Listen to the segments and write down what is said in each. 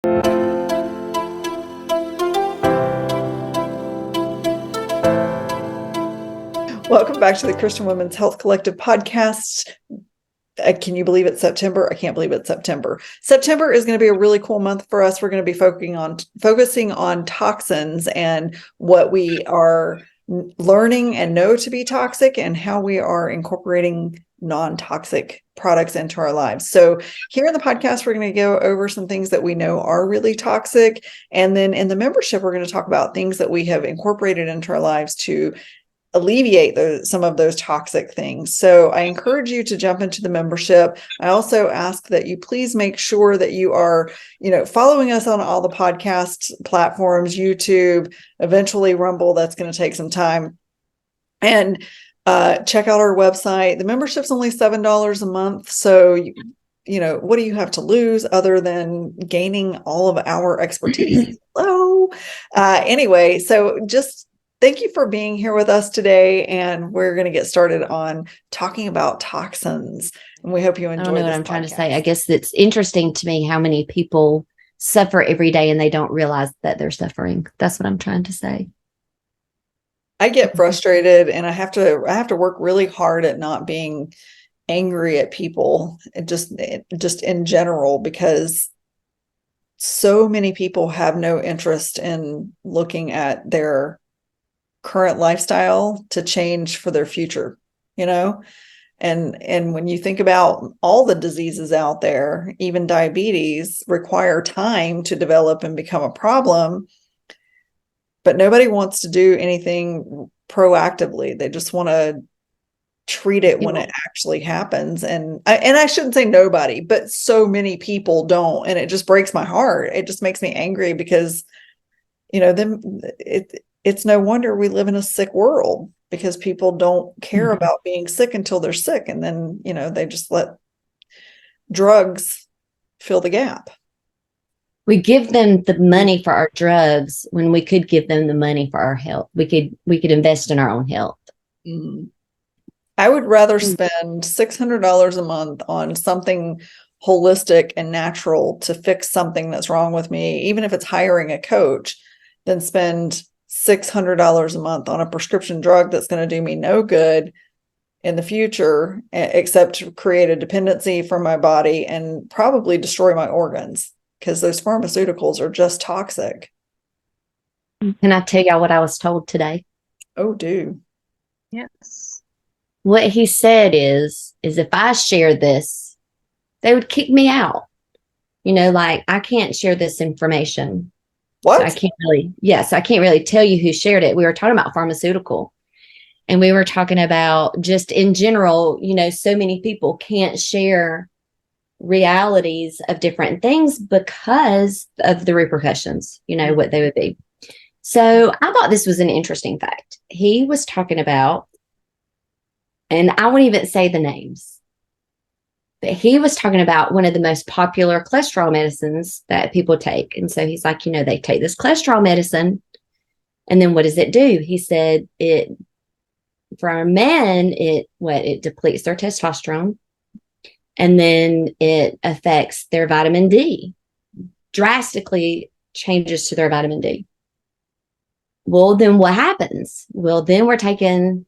Welcome back to the Christian Women's Health Collective podcast. Can you believe it's September? I can't believe it's September. September is going to be a really cool month for us. We're going to be focusing on toxins and what we are learning and know to be toxic and how we are incorporating non-toxic products into our lives. So here in the podcast, we're going to go over some things that we know are really toxic. And then in the membership, we're going to talk about things that we have incorporated into our lives to alleviate some of those toxic things. So I encourage you to jump into the membership. I also ask that you please make sure that you are, following us on all the podcast platforms, YouTube, eventually Rumble. That's going to take some time. And check out our website. The membership's only $7 a month. So what do you have to lose other than gaining all of our expertise? Hello. Anyway, so just thank you for being here with us today, and we're going to get started on talking about toxins. And we hope you enjoy. I don't know what I'm trying to say. I guess it's interesting to me how many people suffer every day and they don't realize that they're suffering. That's what I'm trying to say. I get frustrated, and I have to work really hard at not being angry at people, just in general, because so many people have no interest in looking at their current lifestyle to change for their future, and when you think about all the diseases out there, even diabetes require time to develop and become a problem, but nobody wants to do anything proactively. They just want to treat it when it actually happens. And I shouldn't say nobody, but so many people don't, and it just breaks my heart. It just makes me angry because it's no wonder we live in a sick world, because people don't care about being sick until they're sick. And then, they just let drugs fill the gap. We give them the money for our drugs when we could give them the money for our health. We could invest in our own health. Mm-hmm. I would rather spend $600 a month on something holistic and natural to fix something that's wrong with me, even if it's hiring a coach, than spend $600 a month on a prescription drug that's going to do me no good in the future, except to create a dependency for my body and probably destroy my organs, because those pharmaceuticals are just toxic. Can I tell y'all what I was told today? Oh, do. Yes. What he said is if I shared this, they would kick me out. Like, I can't share this information. What? So I can't really tell you who shared it. We were talking about pharmaceutical, and we were talking about just in general, so many people can't share realities of different things because of the repercussions, what they would be. So I thought this was an interesting fact. He was talking about, and I won't even say the names, but he was talking about one of the most popular cholesterol medicines that people take. And so he's like, they take this cholesterol medicine, and then what does it do? He said for men, it depletes their testosterone, and then it affects their vitamin D, drastically changes to their vitamin D. Well, then what happens? Well, then we're taking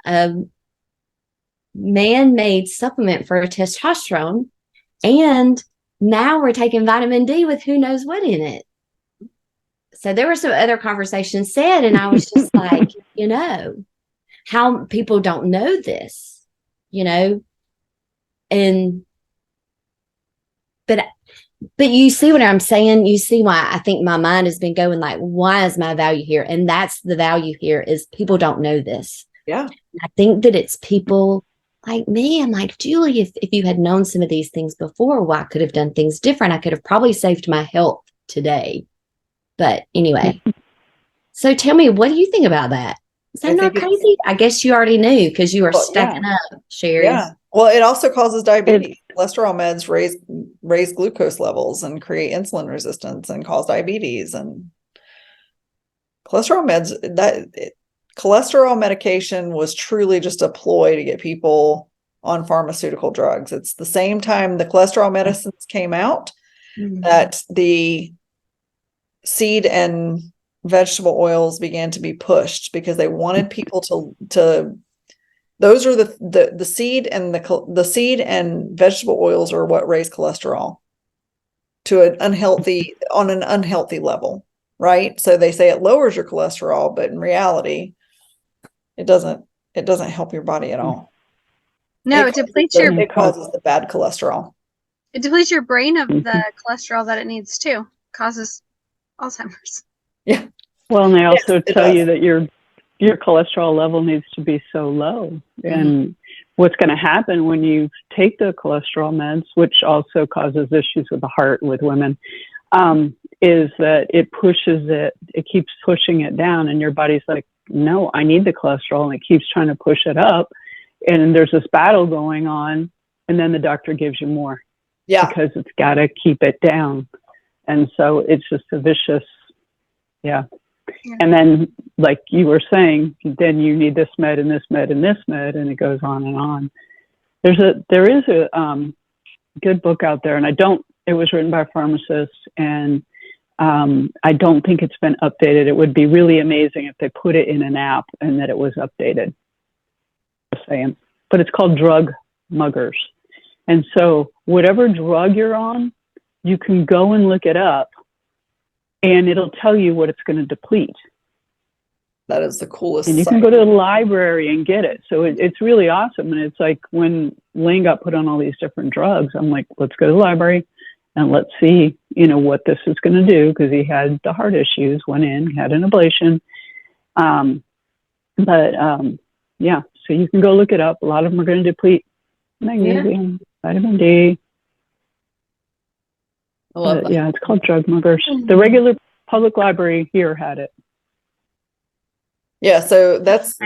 a man-made supplement for testosterone, and now we're taking vitamin D with who knows what in it. So there were some other conversations said, and I was just like, how people don't know this, and but you see what I'm saying? You see why I think my mind has been going like, why is my value here? And that's the value here, is people don't know this. Yeah. I think that it's people like me. I'm like, Julie, if you had known some of these things before, well, I could have done things different. I could have probably saved my health today. But anyway, so tell me, what do you think about that? Is that not crazy? I guess you already knew because you were stacking up, Sheri. Yeah. Well, it also causes diabetes. Cholesterol meds raise glucose levels and create insulin resistance and cause diabetes. And cholesterol meds, cholesterol medication was truly just a ploy to get people on pharmaceutical drugs. It's the same time the cholesterol medicines came out, that the seed and vegetable oils began to be pushed because they wanted people to those are the seed and the seed and vegetable oils are what raise cholesterol to an unhealthy level, right? So they say it lowers your cholesterol, but in reality, it doesn't help your body at all. No, it causes the bad cholesterol. It depletes your brain of the cholesterol that it needs too. Causes Alzheimer's. Yeah. Well, and they also tell you that your cholesterol level needs to be so low. And what's going to happen when you take the cholesterol meds, which also causes issues with the heart with women, is that it keeps pushing it down, and your body's like, no, I need the cholesterol, and it keeps trying to push it up. And there's this battle going on, and then the doctor gives you more. Yeah. Because it's got to keep it down. And so it's just a vicious, yeah. And then, like you were saying, then you need this med and this med and this med, and it goes on and on. There is a good book out there, and it was written by a pharmacist, and I don't think it's been updated. It would be really amazing if they put it in an app and that it was updated. Just saying. But it's called Drug Muggers. And so whatever drug you're on, you can go and look it up, and it'll tell you what it's going to deplete. That is the coolest. And you can go to the library and get it. So it's really awesome. And it's like when Lane got put on all these different drugs, I'm like, let's go to the library and let's see, what this is going to do. Because he had the heart issues, went in, had an ablation. Yeah, so you can go look it up. A lot of them are going to deplete magnesium, vitamin D. I love that. Yeah, it's called Drug Muggers. The regular public library here had it. Yeah, so that's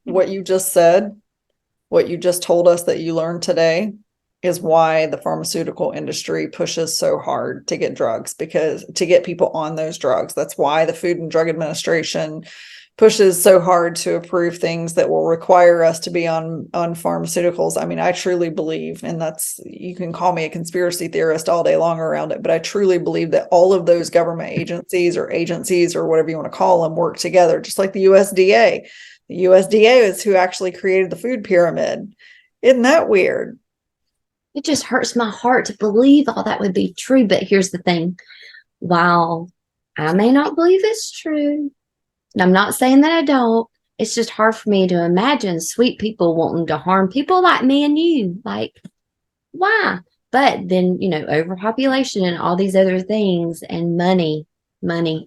what you just said, what you just told us that you learned today is why the pharmaceutical industry pushes so hard to get drugs, because to get people on those drugs. That's why the Food and Drug Administration pushes so hard to approve things that will require us to be on pharmaceuticals. I mean, I truly believe, and you can call me a conspiracy theorist all day long around it, but I truly believe that all of those government agencies or whatever you want to call them work together, just like the USDA. The USDA is who actually created the food pyramid. Isn't that weird? It just hurts my heart to believe all that would be true. But here's the thing. While I may not believe it's true, and I'm not saying that I don't, it's just hard for me to imagine sweet people wanting to harm people like me and you. Like, why? But then, overpopulation and all these other things and money.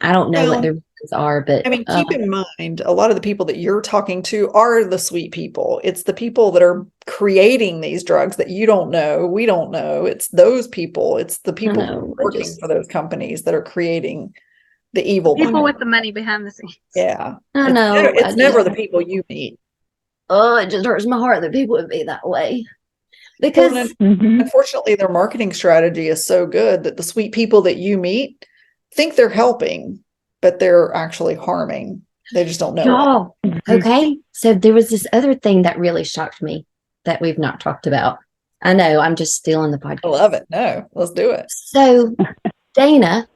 I don't know what their reasons are, but I mean, keep in mind, a lot of the people that you're talking to are the sweet people. It's the people that are creating these drugs that you don't know. We don't know. It's those people. It's the people working for those companies that are creating the evil people with the money behind the scenes. Yeah. I know. It's never the people you meet. Oh, it just hurts my heart that people would be that way. Because unfortunately, their marketing strategy is so good that the sweet people that you meet think they're helping, but they're actually harming. They just don't know. Okay. So there was this other thing that really shocked me that we've not talked about. I know, I'm just stealing the podcast. I love it. No, let's do it. So Dana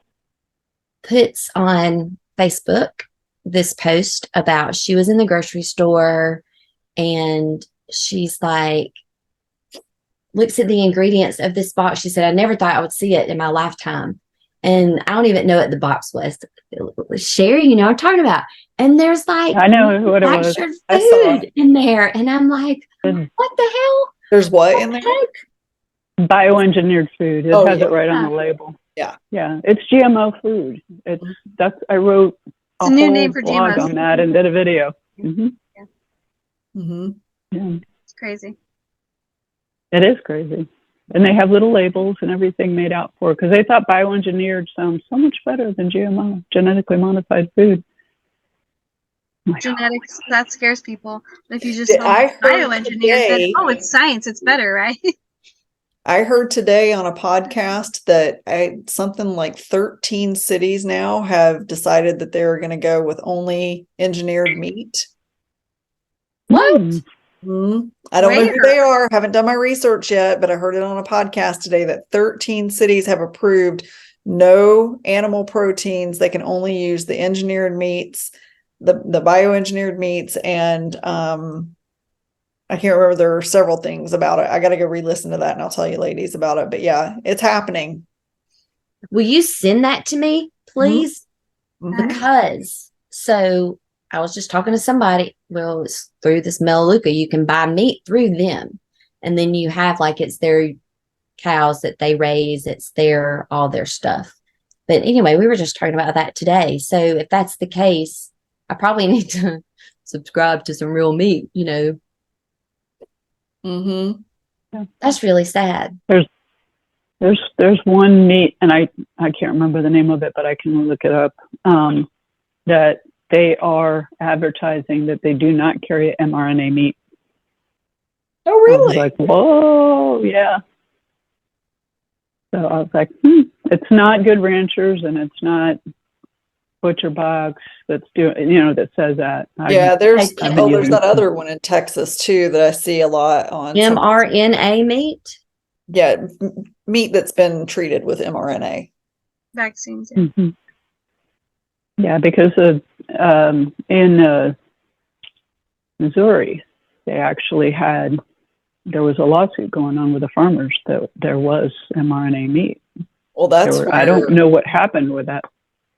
puts on Facebook this post about she was in the grocery store and she's like, looks at the ingredients of this box. She said, I never thought I would see it in my lifetime. And I don't even know what the box was. Sheri, you know what I'm talking about. And there's like, I know what it was. Food in there. And I'm like, what the hell? There's what in there? Bioengineered food. It has it right on the label. Yeah. Yeah. It's GMO food. I wrote a new whole name for blog GMOs. on that and did a video. Yeah. Yeah. It's crazy. It is crazy. And they have little labels and everything made out for it because they thought bioengineered sounds so much better than GMO, genetically modified food. Genetics, that scares people. If you just bioengineered, then, it's science, it's better, right? I heard today on a podcast that something like 13 cities now have decided that they're going to go with only engineered meat. What? I don't know who Where? they are. Haven't done my research yet, but I heard it on a podcast today that 13 cities have approved no animal proteins. They can only use the engineered meats, the bioengineered meats, and I can't remember. There are several things about it. I got to go re-listen to that, and I'll tell you, ladies, about it. But yeah, it's happening. Will you send that to me, please? Mhm. Because so I was just talking to somebody. Well, it's through this Melaleuca, you can buy meat through them, and then you have like it's their cows that they raise. It's their all their stuff. But anyway, we were just talking about that today. So if that's the case, I probably need to subscribe to some real meat. You know, that's really sad. There's one meat, and I can't remember the name of it, but I can look it up. That they are advertising that they do not carry mRNA meat. Oh, really? I was like, whoa, yeah. So I was like, it's not Good Ranchers, and it's not Butcher Box that's doing, that says that. Yeah, there's I've been there's using that other one in Texas too that I see a lot on mRNA meat. Yeah, meat that's been treated with mRNA. Vaccines. Mm-hmm. Yeah, because of in Missouri, they actually there was a lawsuit going on with the farmers that there was mRNA meat. Well, I don't know what happened with that.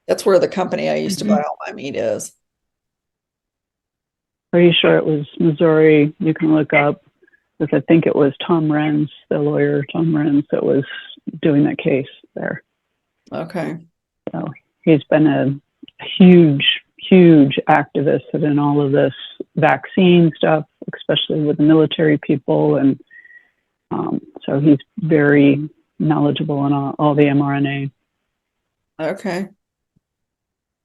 That's where the company I used to buy all my meat is. Pretty sure it was Missouri. You can look up, because I think it was Tom Renz, the lawyer Tom Renz, that was doing that case there. Okay. So he's been a huge activist in all of this vaccine stuff, especially with the military people. And so he's very knowledgeable on all the mRNA. Okay.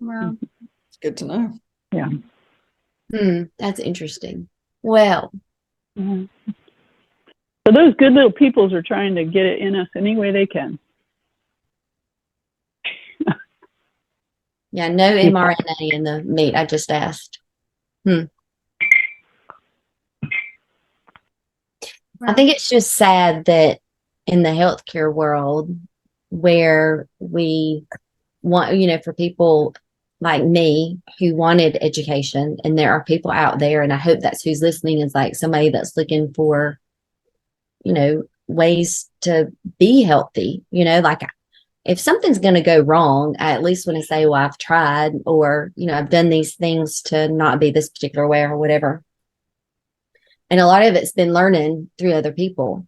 Well, It's good to know. Yeah. That's interesting. Well, So those good little peoples are trying to get it in us any way they can. yeah, no mRNA in the meat. I just asked. I think it's just sad that in the healthcare world, where we want, for people like me who wanted education, and there are people out there, and I hope that's who's listening is like somebody that's looking for, ways to be healthy, like if something's going to go wrong, I at least want to say, well, I've tried, or, I've done these things to not be this particular way or whatever. And a lot of it's been learning through other people.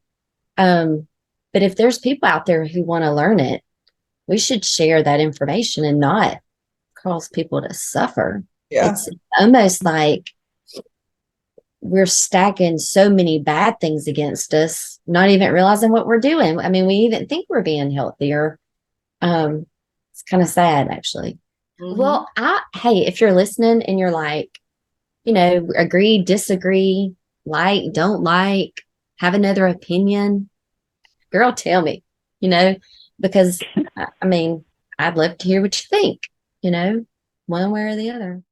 But if there's people out there who want to learn it, we should share that information and not cause people to suffer. Yeah. It's almost like we're stacking so many bad things against us, not even realizing what we're doing. I mean, we even think we're being healthier. It's kind of sad, actually. Well, hey, if you're listening and you're like, agree, disagree, like, don't like, have another opinion, girl, tell me, because I mean, I'd love to hear what you think, one way or the other.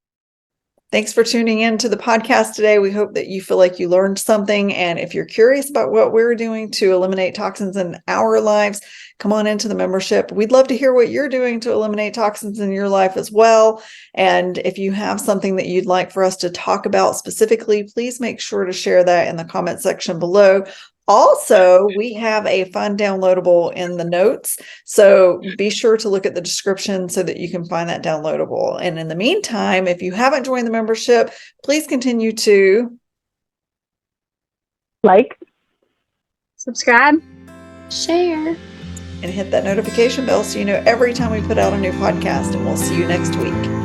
Thanks for tuning in to the podcast today. We hope that you feel like you learned something. And if you're curious about what we're doing to eliminate toxins in our lives, come on into the membership. We'd love to hear what you're doing to eliminate toxins in your life as well. And if you have something that you'd like for us to talk about specifically, please make sure to share that in the comment section below. Also, we have a fun downloadable in the notes, so be sure to look at the description so that you can find that downloadable. And in the meantime, if you haven't joined the membership, please continue to like, subscribe, share, and hit that notification bell so you know every time we put out a new podcast. And we'll see you next week.